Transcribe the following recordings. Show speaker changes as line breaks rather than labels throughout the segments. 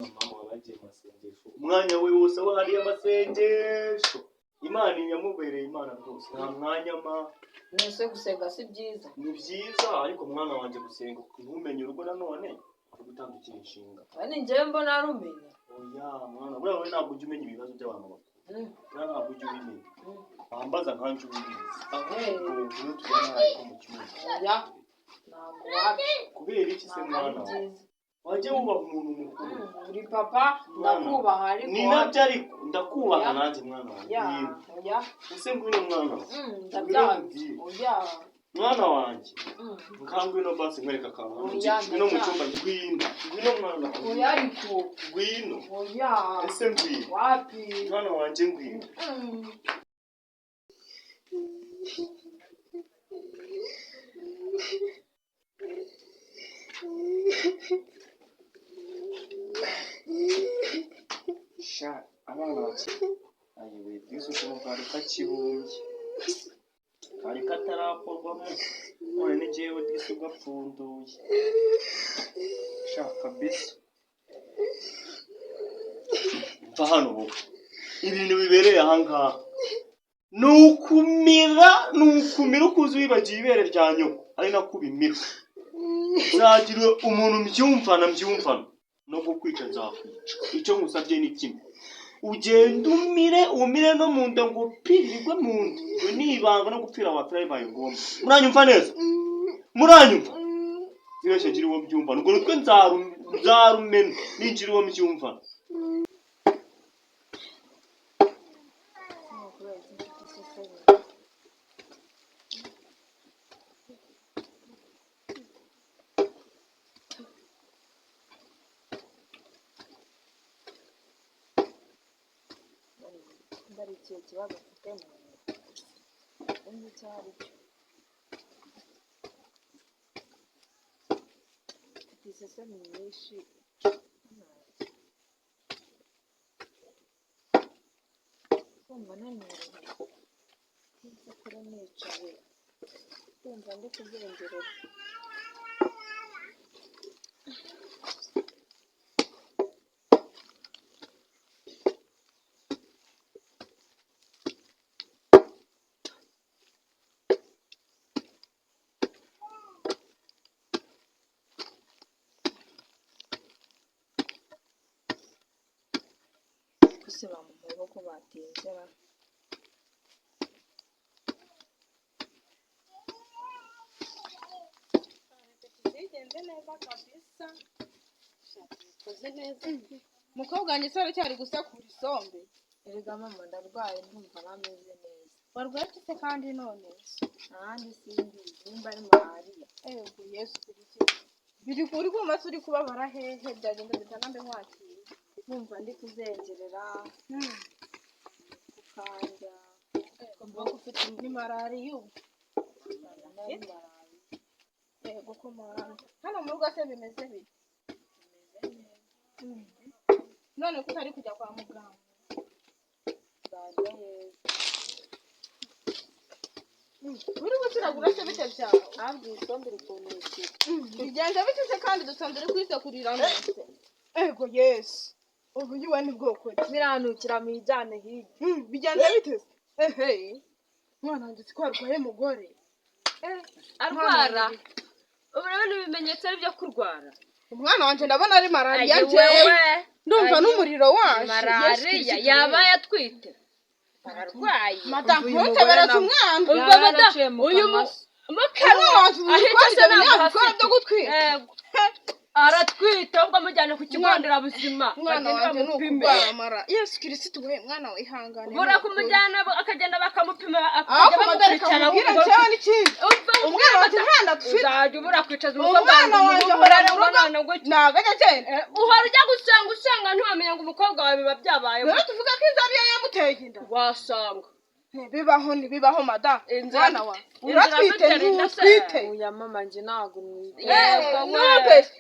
mama wabagiye masengesho umwanya we wose wahariye amasengesho Imana inyamubereye Imana rwose nta mwanya
nese gusenga si byiza
ni byiza ariko mwana wanje gusenga ntumenye urugo nanone gutandukira inshinga
kandi njyewe mbona arumenye
oya mwana buriya wowe ntabwo ujya umenya ibibazo by'abantu bakuru ntabwo ujya ubimenya bambaza nkanje ubizi ahubwo ubu tubona ko mu cyumba
oya ntabwo wapi
kubera iki se mwana wajye wubaha umuntu mukuru
uri papa ndakubaha ariko
ni nabyo ariko ndakubaha nanjye mwana wanjye
oya
ese ngwino mwana
ndabyanze oya
mwana wanjye ngwino basi nkwereka akantu ngwino mu cyumba ngwino mwana
oya ariko
ngwino
oya
ese ngwino
wapi
mwana wanjye ngwino sha abana bake ayiwe Yesu kumubwira kakibumbye kari katarakorwamo none nijewe Yesu gapfunduye sha kabisa mva hano bo ibintu bibereye ahangaha nukumira ukuzi wibagiye ibere rya nyoko ari nakubimira zagira umuntu mbyumvana no kukwica nzakwica icyo ngusabye ni kimwe ugenda umire no mu nda ngo pirirwe mu nda ngo nibanga no gupfira wapfira bibaye ngombwa muranyumva neza muranyumva birashye gira uwo mbyumvana ubwo nutwe nzarumena ninjira uwo mbyumvana
ndari ikihe kibazo mfite mu cyari cyo isesemi nyinshi kumva nanone nsakura nicaye kumva ndi kuzengerera se bamuhoye ko batinze
bigenze neza kabisa koze neza mukobwa wanjye sare cyari gusekura isombe
erega mama ndarwaye ndumva nameze neza
warwaye ute kandi none
ahandi sindi nimba ari malariya
ego Yesu kiriki biri kuri kumva uri kubabara hehe byagenda bitanambe mwakira
numva ndi kuzengerera kukanja
kumva ko ufite ni malariya ubu ego ko mwana hano mu rugo se bimeze bite none ko utari kujya kwa muganga uri gukiragura se bite byawe
ahandi isombe rikuntu
bigenze bite se kandi dusanze uri kwisekurira nose ego Yesu ubu yiwe ni bwoko
biranukira mu ijyane hirya
bigenze bite ehe mwana wanjye ko arwaye mugore
arwara urabona ibimenyetso byo kurwara
umwana wanjye ndabona ari malariya njyewe ndumva n'umuriro waje
malariya yaba yatwite ararwaye
madamu ntutebereze umwana
umva madamu uyu mukara
wanjye ahita nabikora byo gutwita
aratwite ubwo mujyane ku kigo nderabuzima
mwana wanjye nukurwara mara Yesu Kristo we mwana we ihangane
bura kumujyana akagenda bakamupima
akajya bamukurikirana cyane n'ikindi umwana wanjye ntanda dufite
uzajya ubura kwicaza umukobwa
wanjye uhora mu rugo nagajya cyane
uhora ujya usanga ntiwamenya ngo umukobwa wawe biba byabaye
rero tuvuga ko inzara iyo yamuteye inda
wasanga
ntibibaho madamu mwana wa uratwite ntutwite
uya mama njye ntabwo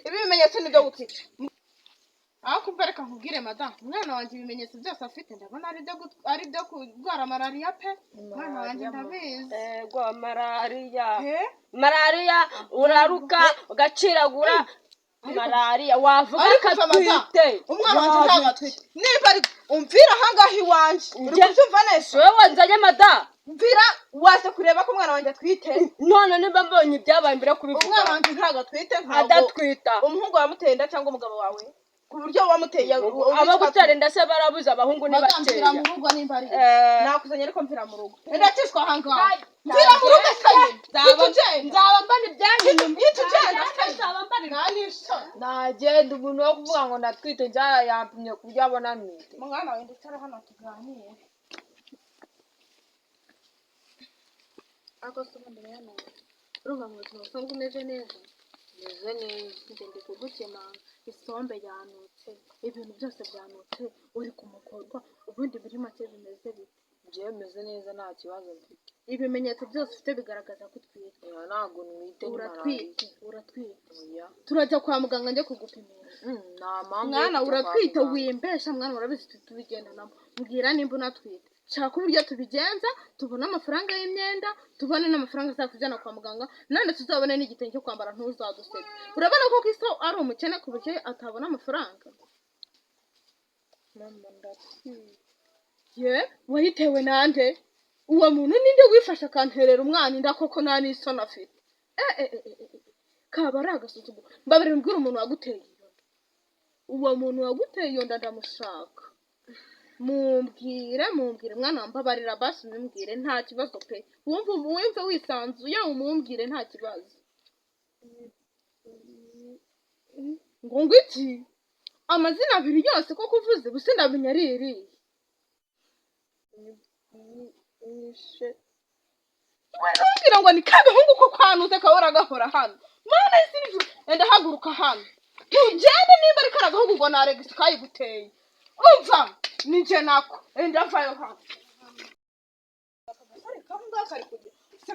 ibi bimenyetso ni byo gutwita aho kumbereka nkubwire madamu umwana wanjye ibimenyetso byose afite ndabona ari byo kurwara malariya pe umwana wanjye ndabizi
malariya uraruka ugaciragura malariya wavuga
ariko
akatwite
umwana wanjye ntabwo atwite niba ari umvira ahangaha iwanjye uri kubyumva neza
wowe wanzanye mada
mvira waje kureba ko umwana wanjye atwite
none niba mbonye ibyabaye mbere kubivuga
umwana wanjye ntabwo atwite
adatwita
umuhungu wamuteye inda cyangwa umugabo wawe ku buryo wamuteye
abagutera inda se barabuze abahungu
nibakeya mu rugo nimba ari nakuzanye ariko mvira mu rugo ndakishwa ahangaha mvira mu rugo nzaba mbana ibyanyu nzaba mbana
nagenda umuntu wo kuvuga ngo ndatwite njya yampimye ku buryo abona ntwite
mwana wawe ndicara hano tuganire ako se mbere yana urumva mu buzima busanzwe umeze neza
meze neza
ndi kugukemanga isombe yanutse ibintu byose byanutse uri kumukorwa ubundi muri make bimeze bite
njyewe meze neza nta kibazo mfite
ibimenyetso byose ufite bigaragaza ko utwite
ntabwo nwite
uratwite turajya kwa muganga njye kugupimisha
nta mpamvu
mwana uratwite wimbesha mwana urabizi tubigendanamo mbwira nimba unatwite shaka uburyo tubigenza tubone amafaranga y'imyenda tubone n'amafaranga azakujyana kwa muganga none tuzabone n'igitenge cyo kwambara ntuzadusebe urabona ko Kristo ari umukene ku buryo atabona amafaranga
mama ndatwite
ye wayitewe nande uwo muntu ninde wifasha akanterera umwana inda koko nta n'isoni afite kaba ari agasuzuguro mbabere mbwira umuntu waguteye iyo nda uwo muntu waguteye iyo nda ndamushaka mumbwire mwana wambabarira basi mumbwire nta kibazo pe wumve wisanzuye umumbwire nta kibazo ngo iki amazina abiri yose ko kuvuze gusa ndamenya ari irihe Wambwira ngo ni kabahungu ko kwanuze kahora gahora hano mana y'isiriju enda haguruka hano tugende nimba ari karagahungu ngo naregisi kayiguteye umva nije nako enda vayo hano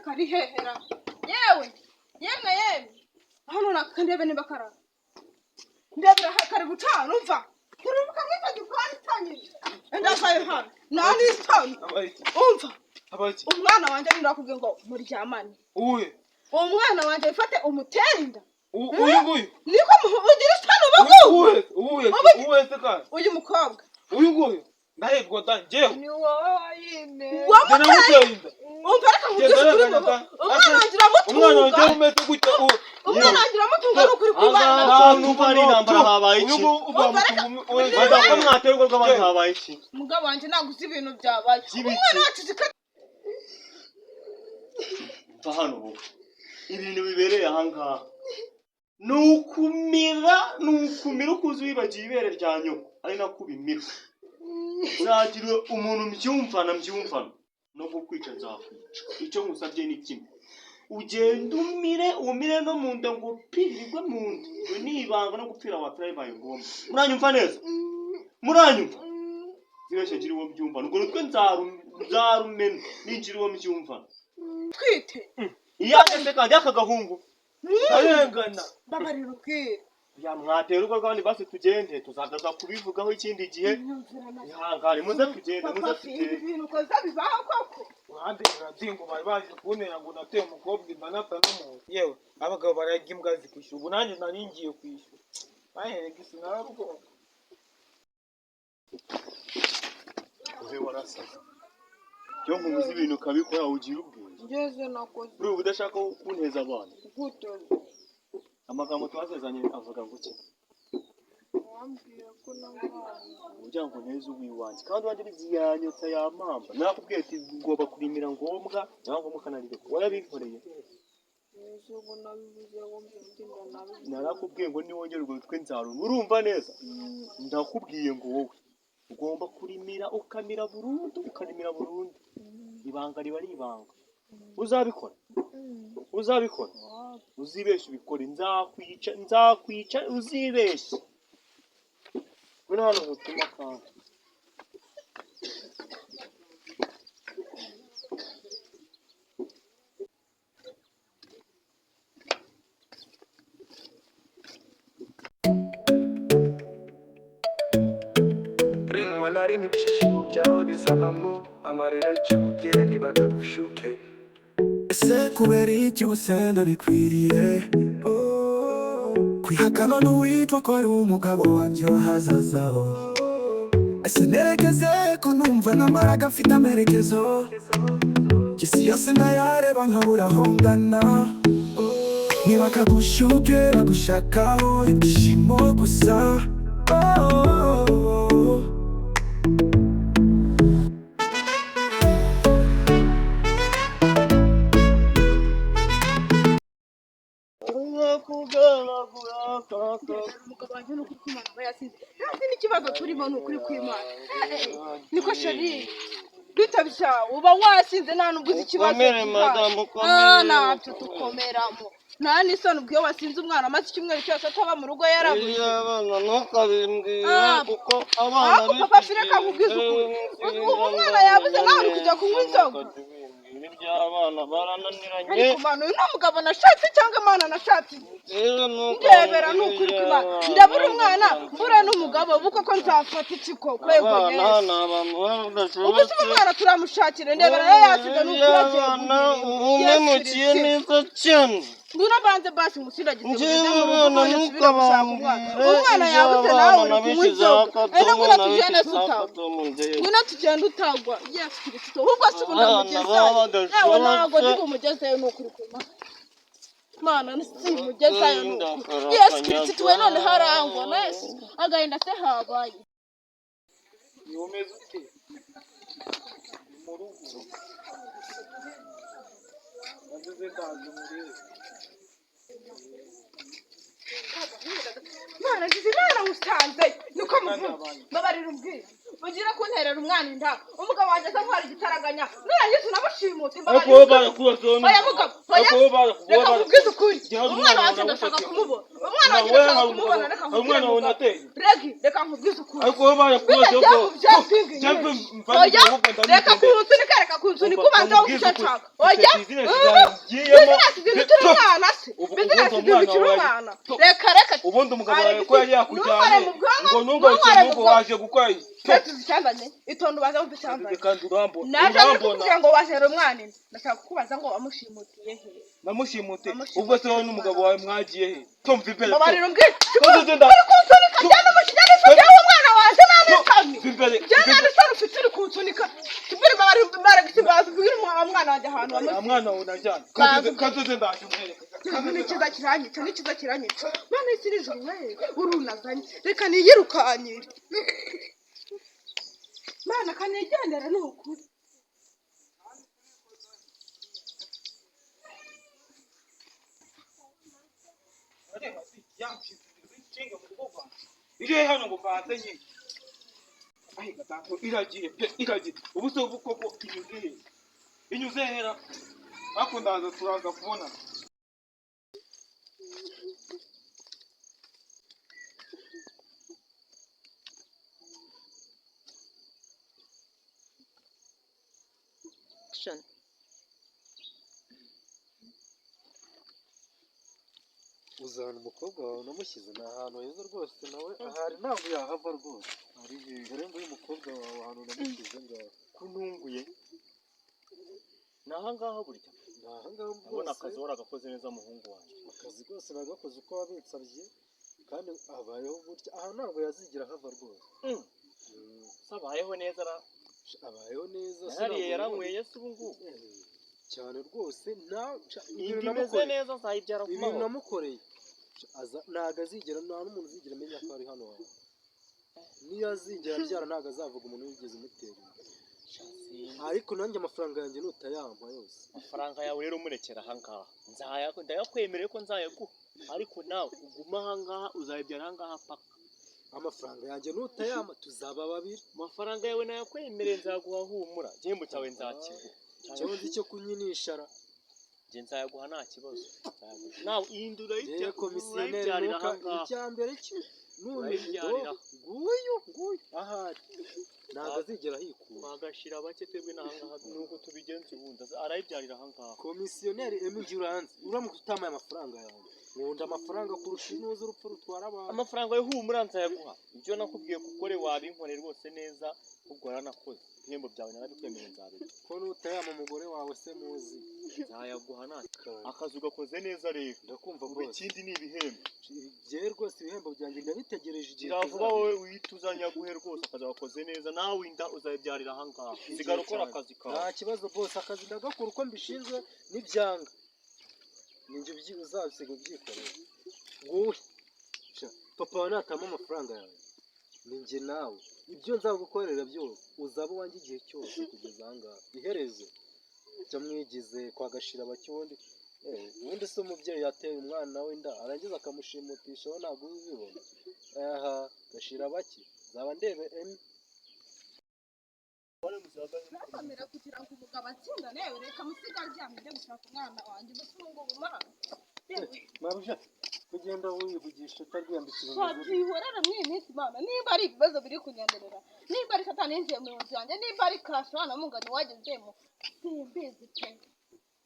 kari hehera yewe hano nakandebe nimba karara ndebera kari gucana umva kurubuka mwita gikwana itanyije enda vayo hano nani isoni umva umwana wanjye nirakubwiye ngo muryamane uwo mwana wanjye ufate umutenda
uyu
niko ugira isoni uyu mukobwa
uyu ndahebwa danjeho
ni wowe wayine
umva reka nkubwire umwana wanjye
umeze gutya
umwana wanjye uramutunga n'ukuri kubana
numva ari intambara habaye iki ko mwaterwa rw'abantu habaye iki
umugabo wanjye ntabwo uzi ibintu byabaye umwana wacu
hano ibintu bibereye ahangaha nukumira ukuzi wibagiye ibere rya nyoko ari nako ubimira uzagira umuntu mbyumvana no gukwica nzakwica icyo ngusabye ni kimwe ugenda umire no mu nda ngo pirirwe mu nda ngo nibanga no gupfira wapfira bibaye ngombwa muranyumva neza muranyumva zibeshye ngira uwo mbyumvana ubwo nutwe nzarumena ninjira uwo mbyumvana
twite
iyageze kandi akagahungu arengana
babarira ubwire
mwatera urugo rw'abandi basi tugende tuzagaza kubivugaho ikindi gihe ihangane muze tugende
ibintu ukoza bibaho koko
uruhande ngo bari baje kuntera ngo nateye umukobwa inda nata n'umuntu yewe abagabo bararya imbwa zikwishyura ubu nanjye nari ngiye kwishyura baherega isi narabwoba uhe warasaza cyo nkubuze ibintu ukabikora ugira ubwenge
ngeze nakoze
uri udashaka kunteza abantu
gute
amagambo twasezanye avuga ngo iki
wambwiye ko n'abana
ugira ngo neza uwiwanjye kandi wanjye biziyanyotsa ya mamba nakubwiye ati ngomba kurimira ngombwa cyangwa mukanarire warabikoreye
ubu nabivuze ngo mbindinda nabivuze
narakubwiye ngo niwongere urwo twe nzaruma urumva neza ndakubwiye ngo wowe ugomba kurimira ukamira burundu ibanga riba ari ibanga uzabikora uzibeshye ubikore nzakwica uzibeshye we hano mutuma kandi
Malarini chao di salamu amarira chukire nibaga kushuke ese kubera iki usenda bikwiriye oh kwihakana n'uwitwa ko ari umugabo wanjye wahazazaho. Ese nerekeze ko numva n'amaraga mfite amerekezo, isi yose ndayareba nkabura aho ngana. Niba akagushuke bagushakaho ibyishimo gusa.
umugabo wanjye n'ukuri kw'Imana aba yasinze. Ntazi n'ikibazo turimo n'ukuri kw'Imana. Niko sheri bitabisha uba wasinze nta nubwo uzi ikibazo ntabyo tukomeramo. Nta n'isoni ubwo iyo wasinze umwana amaze icyumweru cyose ataba mu rugo yarabuze.
abana ntukabimbwira kuko abana
papa fireka nkubwiza ukuri umwana yabuze nawe uri kujya kunywa inzoga.
iby'abana barananiranye.
ariko mwana uyu ni umugabo nashatse cyangwa imana nashatse? ndebera ni ukuri kw'Imana ndabura umwana mbura n'umugabo buko ko nzafata iki koko yego Yesu. ubu se umwana turamushakire ndebera rero yasize n'ukuri agiye
umemukiye neza cyane.
ngwino banze basi musiragize
ntukabambwire
umwana yabuze nawe uri kunywa inzoga. ngwino tugende tutagwa ngwino tugende utagwa Yesu Kristo ahubwo se ubu ndamugezayo yewe ntabwo ndi bumugezeyo ni ukuri kw'Imana. Mana simugezayo ni ukuri Yesu Kristo we none harangwa na Yesu agahinda se habaye.
umeze ute mu rugo nagize ndaje muri
Mana ngize Imana usanze niko mubabarira ubwira ugira kunterera umwana inda umugabo wanjye aza ntwara igitaraganya nurangiza unamushimute mbabarira reka nkubwize ukuri umwana wanjye ndashaka kumubona umwana wanjye reka nkubwize ukuri reka kunsunika ubanza wo gucacaka oya bizinesi zibikira umwana se bizinesi zibikira umwana reka
ubundi umugabo wawe ko yari yakujyanye ngo ntugarukire n'ubwo waje gukora
icyambane itondo baza wumva icyambane
kandi urambona
naje kugira ngo washere umwana ndashaka kukubaza ngo wamushimutiye he?
namushimute ubwo se wowe n'umugabo wawe mwagiye he? Tumva imbere
babarira ubwira uri kunsunika cyane umukinyani ufite umwana wanjye n'amikami cyane n'isano ufite uri kunsunika kibiri babarira imbaraga ikibazo bwira umwana wanjye ahantu wamushimutiye
mwana wawe najyana kazoze ndaje umwereka
nikiza kiranyica mana isirije umwe urunazanye reka niyirukanyire mana kanigendera ni ukuri
ije hano ngo mbanze nyine ahi gatatu iragiye ubu se ubu koko inyuze hera bakundaza turaza kubona
uzana umukobwa wawe unamushyize ni ahantu heza rwose nawe ahari ntabwo yahava rwose ari dore ngo uyu mukobwa wawe ahantu unamushyize ngaho
kuntunguye ni ahangaha burya
ni ahangaha
ubona akazi waragakoze neza muhungu wanjye
akazi rwose nagakoze uko wabinsabye kandi abayeho gutya aha ntabwo yazigira hava rwose
abayeho neza
abayeho neza
hariya yaranyweye se ubu ngubu
cyane rwose
ibintu bimeze neza azayibyara ku
ibintu
mahoro
namukoreye ntabwo azigera nta n'umuntu uzigera amenya ko ari hano hantu niyo azigera abyara ntabwo azavuga umuntu wigeze umutera ariko nanjye amafaranga yanjye nutayampa yose
amafaranga yawe rero umurekera ahangaha ndayakwemereye ko nzayaguha ariko nawe uguma ahangaha uzayibyara ahangaha paka
amafaranga yanjye nutayampa tuzaba babiri
amafaranga yawe nayakwemereye nzaguha humura igihembo cyawe nzakiguha
ikibazo cyo kunyinishyara
njye nzayaguha nta kibazo nawe ihindura
yewe komisiyoneri icyambere nguyu ahari ntabwo azigera hikura
twagashira bake twebwe n'ahangaha nuko tubigenza ubundi arayibyarira ahangaha
komisiyoneri emigi uramutse utamaye amafaranga yawe nkunda amafaranga kurusha inuza urupfu rutwara abantu
amafaranga yo humura nzayaguha ibyo nakubwiye gukore wabinkore rwose neza ubwo naranakoze ibihembo byawe narabikwemereye nzabirya
ko nutayama umugore wawe se muzi
nzayaguha ntacyo akazi ugakoze neza rero
ndakumva
ubu
bose
ikindi ni ibihembo
byewe rwose ibihembo byanjye ndabitegereje igihe
gira vuba wowe wihita uzanyaguhe rwose akazi wakoze neza nawe inda uzayibyarira ahangaha sigara ukora akazi kawe
nta kibazo bose akazi ndagakora uko mbishinzwe n'ibyanga ninjye uzabisiga ubyikorera wowe papa wawe natama amafaranga yawe ninjye nawe ibyo nzagukorera byose uzaba uwanjye igihe cyose kugeza ahangaha iherezo jya mwigize kwa gashira bacyundi ubundi se umubyeyi yateye umwana we inda arangiza akamushimutisha we ntabwo ubibona aha gashira bake zaba ndebe emi
nakamera kugira ngo umugabo atsindane reka musiga aryamye njye gushaka umwana wanjye gusa ubu ngubu mwana
mabuje kugenda wivugisha utarwiyambitse
twihorera muri iyi minsi mana niba ari ibibazo biri kunyanderera niba ari satani yinjiye mu nzu yanjye niba ari kasha hano mungani wagezemo simbizi pe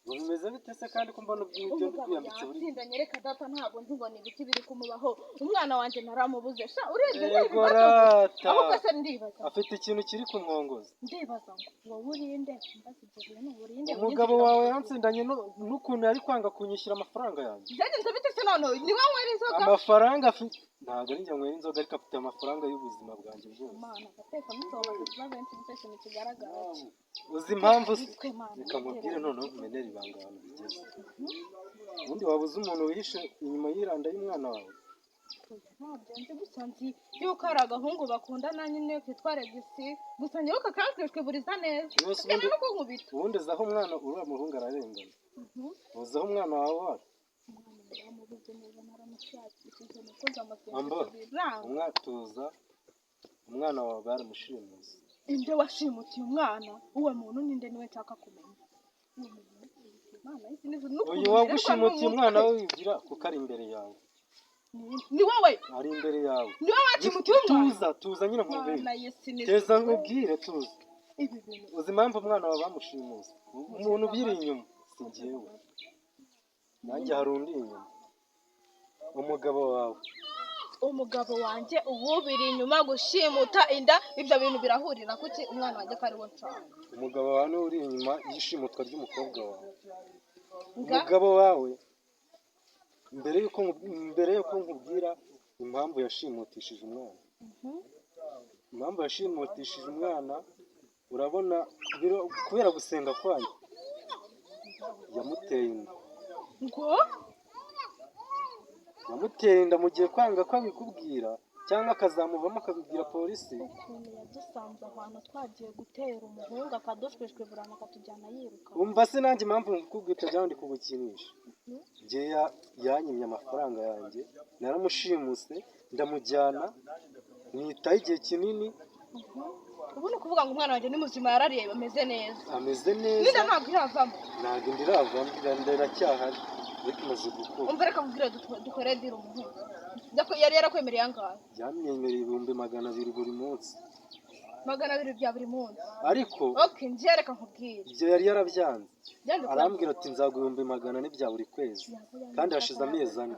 ngo bimeze bite se kandi ko mbona ibyo kwiyambitse buri
yatsindanye reka data ntabwo nzi ngo ni ibiki biri kumubaho umwana wanjye naramubuze sha urebye
yego rata
ahubwo se ndibaza
afite ikintu kiri kumwongoza
ndibaza ngo wowe urinde mbaze ibyo bintu urinde
umugabo wawe yansindanye n'ukuntu yari kwanga kunyishyura amafaranga yanjye
byagenze bite se none niba nywera inzoga
amafaranga afite ntabwo ari njye nywera inzoga ariko afite amafaranga y'ubuzima bwanjye bwose
mana gateka musobanuye ikibazo cy'icyo kintu kigaragara
uzi impamvu se reka mubwire noneho kumenera ibanga ahantu bigeze ubundi wabuze umuntu wihishe inyuma y'iranda y'umwana wawe
ntabyo nzi gusa nzi yuko hari agahungu bakundana nyine kitwa regisi gusa nyiruka kankishwe buriza neza kandi no kunkubita
ubundi zaho umwana uriya muhungu ararengana uzi aho umwana wawe wari umwatuza umwana wawe baramushimuze
inde washimutiye umwana uwo muntu ninde niwe nshaka kumenya
uyu wagushimutiye umwana we wigira kuko ari imbere yawe
ni wowe
ari imbere yawe
ni wowe washimutiye umwana
tuza nyine nkubwire teza nkubwire tuza uzi impamvu umwana wawe bamushimuse umuntu ubiri inyuma si njyewe nanjye hari undi inyuma umugabo
wanjye uwubiri inyuma gushimuta inda ibyo bintu birahurira kuki umwana wanjye ko ari we nshaka
umugabo wawe niwe uri inyuma y'ishimutwa ry'umukobwa wawe umugabo wawe mbere yuko nkubwira impamvu yashimutishije umwana urabona kubera gusenga kwayo yamuteye inda yamuteye inda mu gihe kwanga ko abikubwira cyangwa akazamuvamo akabibwira polisi
ukuntu yadusanze ahantu twagiye gutera umuhungu akadushwishwe burana akatujyana yiruka
umva se nanjye impamvu nkubwita cyangwa ndi kugukinisha njye yanyimye amafaranga yanjye naramushimuse ndamujyana mwitaho igihe kinini
ubu ni ukuvuga ngo umwana wanjye ni muzima yarariye ameze neza
ninda
ntabwo iravamo
ntabwo ndiravamo iracyahari ariko imaze gukura
umva reka mubwire dukore dira umuhungu yari yarakwemereye angahe
yamwemereye 200 buri munsi
200 bya buri munsi
ariko
njye reka nkubwire
ibyo yari yarabyanze arambwira ati nzaguha 200 bya buri kwezi kandi hashize amezi 4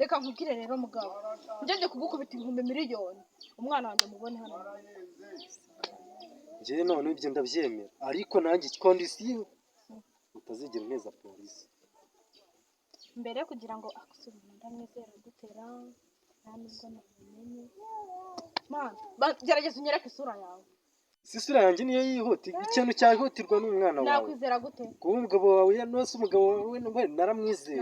reka nkubwire rero mugabo njye kugukubita 1,000,000 umwana wanjye mubone hano
njye none ibyo ndabyemera ariko nanjye kondisiyo utazigera neza polisi
mbere kugira ngo akusubire ndamwizera gutera nta nubwo namenye mana gerageza unyereke isura yawe
isura yanjye niyo yihutirwa ikintu cyahihutirwa n'umwana wawe
nakwizera gute
kuba umugabo wawe nose umugabo wawe naramwizeye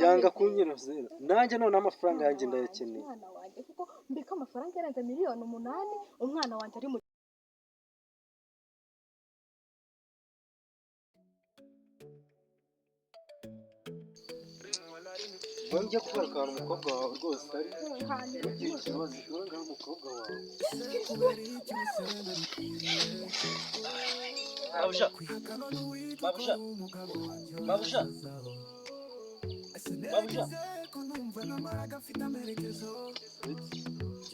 yanga kunyerezera nanjye none amafaranga yanjye ndayakeneye
umwana wanjye kuko mbika amafaranga yarenze 8,000,000 umwana wanjye ari mu
wongeye kugaruka ahantu umukobwa wawe rwose ari ugira ikibazo uranga umukobwa wawe mabusha
numva n'amaraga afite amerekezo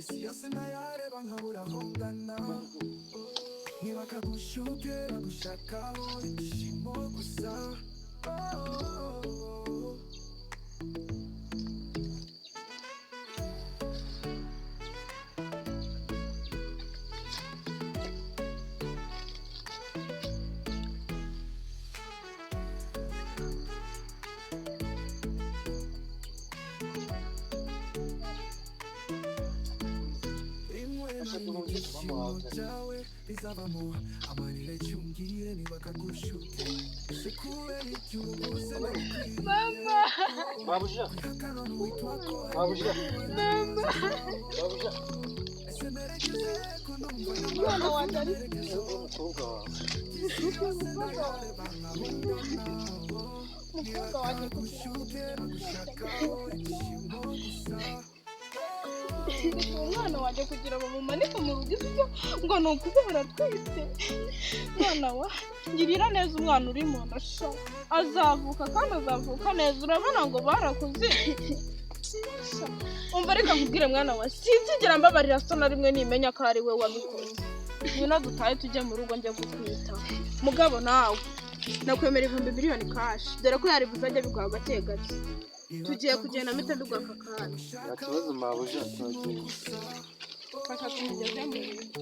isi yose nayareba nkabura aho ngana ntibakagushuke bagushakaho ibyishimo gusa cyawe bizavamo amarira cyumbwire ntibakagushuke ese kubera icyo ubuze
mama
Babuja.
akanone witwa ko
Babuja.
mama
Babuja.
ese merekeze ko numva
umwana wanjye ari
Umukobwa wawe.
umukobwa wanjye
bagushuke bagushakaho ibyishimo gusa
umwana wanjye kugira ngo mumanike mu rugo ibyo ngo ni ukubera twite mwana wa ngirira neza umwana uri mu nda sha azavuka kandi azavuka neza urabona ngo barakuze umva reka nkubwire mwana wa sinzigera mbabarira so na rimwe nimenya ko ari we wabikoze ngwino dutahe tujye mu rugo njye kukwita mugabo nawe nakwemera 1 miliyoni kashi dore ko yari buzajya biguha gake gake tugiye kugenda mpita mbiguha aka kanya
Nta kibazo Mabuja.
fasha tumugeze mu rugo